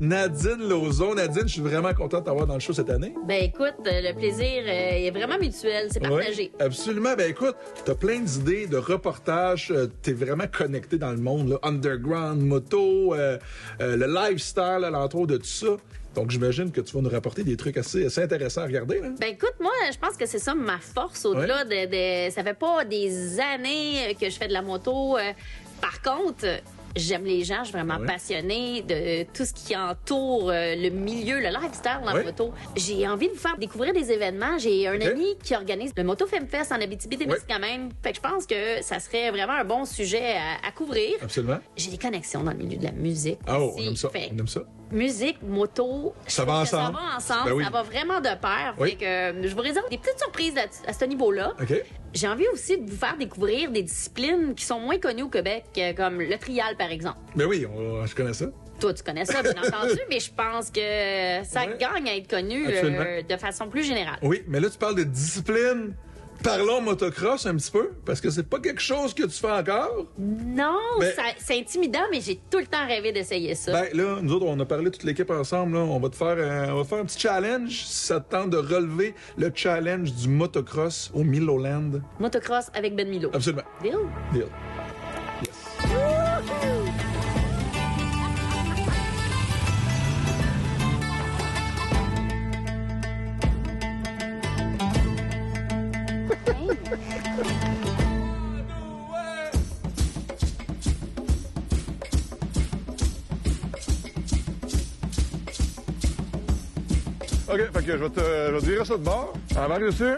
Nadine Lauzon. Nadine, je suis vraiment content de t'avoir dans le show cette année. Ben écoute, le plaisir est vraiment mutuel, c'est partagé. Oui, absolument. Ben écoute, t'as plein d'idées, de reportages, t'es vraiment connecté dans le monde, là. Underground, moto, le lifestyle alentour de tout ça. Donc, j'imagine que tu vas nous rapporter des trucs assez intéressants à regarder, là. Ben écoute, moi, je pense que c'est ça ma force au-delà de... Ça fait pas des années que je fais de la moto. Par contre... J'aime les gens, je suis vraiment passionnée de tout ce qui entoure le milieu, le lifestyle dans la moto. J'ai envie de vous faire découvrir des événements. J'ai un ami qui organise le Moto Femfest en Abitibi-Témiscamingue. Fait que je pense que ça serait vraiment un bon sujet à couvrir. Absolument. J'ai des connexions dans le milieu de la musique. Oh, on aime ça, on aime ça. Musique, moto, ça va ensemble. Ça va ensemble, ben oui. Ça va vraiment de pair. Fait que je vous réserve des petites surprises à ce niveau-là. OK. J'ai envie aussi de vous faire découvrir des disciplines qui sont moins connues au Québec, comme le trial, par exemple. Ben oui, je connais ça. Toi, tu connais ça, bien entendu, mais je pense que ça gagne à être connu de façon plus générale. Oui, mais là, tu parles de discipline. Parlons motocross un petit peu, parce que c'est pas quelque chose que tu fais encore. Non, c'est intimidant, mais j'ai tout le temps rêvé d'essayer ça. Ben là, nous autres, on a parlé toute l'équipe ensemble. Là. On va te faire un petit challenge. Si ça te tente de relever le challenge du motocross au Miloland. Motocross avec Ben Milo. Absolument. Deal? Deal. Yes. OK, fait que je vais te virer ça de bord. Embarque dessus.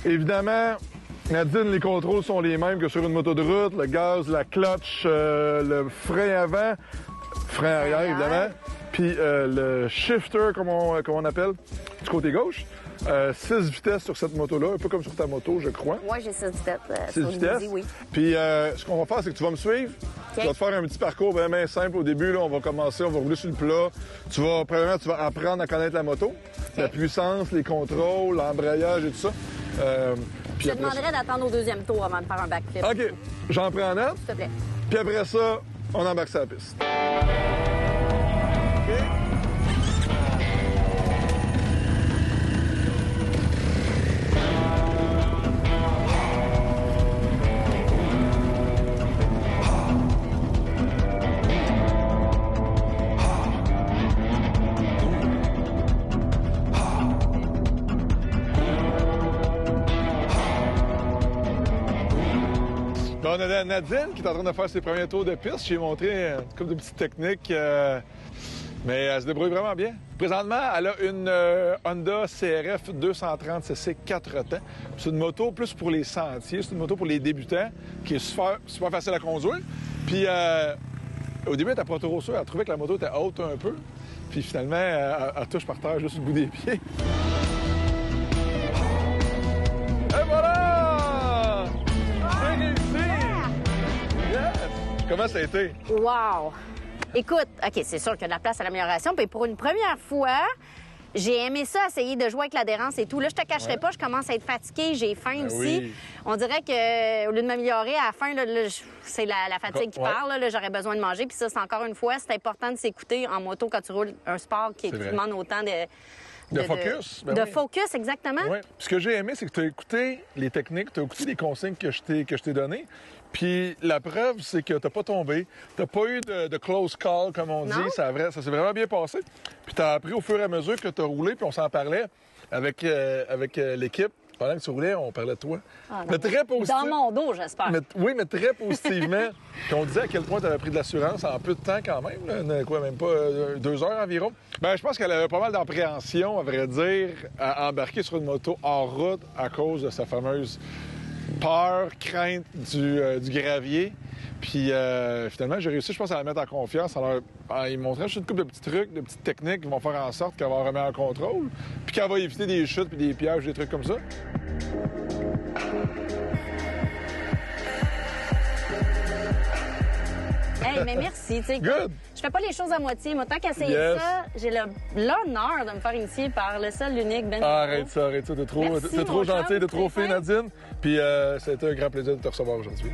Évidemment, Nadine, les contrôles sont les mêmes que sur une moto de route. Le gaz, la clutch, le frein avant, frein arrière, évidemment. Puis le shifter, comme on appelle, du côté gauche. 6 vitesses sur cette moto-là, un peu comme sur ta moto, je crois. Moi, j'ai 6 vitesses. 6 vitesses? Oui. Puis ce qu'on va faire, c'est que tu vas me suivre. Okay. Je vais te faire un petit parcours bien simple au début. Là, on va commencer, on va rouler sur le plat. Premièrement, tu vas apprendre à connaître la moto, la puissance, les contrôles, l'embrayage et tout ça. Je te demanderais d'attendre au deuxième tour avant de faire un backflip. OK. J'en prends note. S'il te plaît. Puis après ça, on embarque sur la piste. OK? On a Nadine qui est en train de faire ses premiers tours de piste. J'ai montré une couple de petites techniques, mais elle se débrouille vraiment bien. Présentement, elle a une Honda CRF 230cc 4 temps. C'est une moto plus pour les sentiers, c'est une moto pour les débutants qui est super facile à conduire. Puis au début, elle était pas trop sûre, elle trouvait que la moto était haute un peu. Puis finalement, elle touche par terre juste le bout des pieds. Et voilà! Comment ça a été? Wow! Écoute, OK, c'est sûr qu'il y a de la place à l'amélioration. Puis pour une première fois, j'ai aimé ça, essayer de jouer avec l'adhérence et tout. Là, je te cacherai pas, je commence à être fatiguée, j'ai faim aussi. Oui. On dirait que au lieu de m'améliorer, à la fin, là, c'est la fatigue qui parle. Là, j'aurais besoin de manger. Puis ça, c'est encore une fois, c'est important de s'écouter en moto quand tu roules un sport qui demande autant de focus. Focus, exactement. Oui. Ce que j'ai aimé, c'est que tu as écouté les techniques, tu as écouté les consignes que je t'ai données. Puis la preuve, c'est que tu n'as pas tombé. Tu n'as pas eu de close call, comme on dit. Ça s'est vraiment bien passé. Puis tu as appris au fur et à mesure que tu as roulé, puis on s'en parlait avec l'équipe. Pendant que tu roulais, on parlait de toi. Mais très positif. Dans mon dos, j'espère. Oui, mais très positivement. Puis on disait à quel point tu avais pris de l'assurance en peu de temps quand même. Là, même pas 2 heures environ. Ben, je pense qu'elle avait pas mal d'appréhension, à vrai dire, à embarquer sur une moto hors route à cause de sa fameuse peur, crainte du gravier. Puis finalement, j'ai réussi, je pense, à la mettre en confiance en lui montrant juste une couple de petits trucs, de petites techniques qui vont faire en sorte qu'elle va remettre en contrôle, puis qu'elle va éviter des chutes, puis des pièges, des trucs comme ça. Hey, mais merci. Good. Je fais pas les choses à moitié. Moi, tant qu'essayer ça, j'ai l'honneur de me faire initier par le seul, l'unique Ben. Arrête ça. T'es trop gentil, t'es trop fin, Nadine. Puis ça a été un grand plaisir de te recevoir aujourd'hui.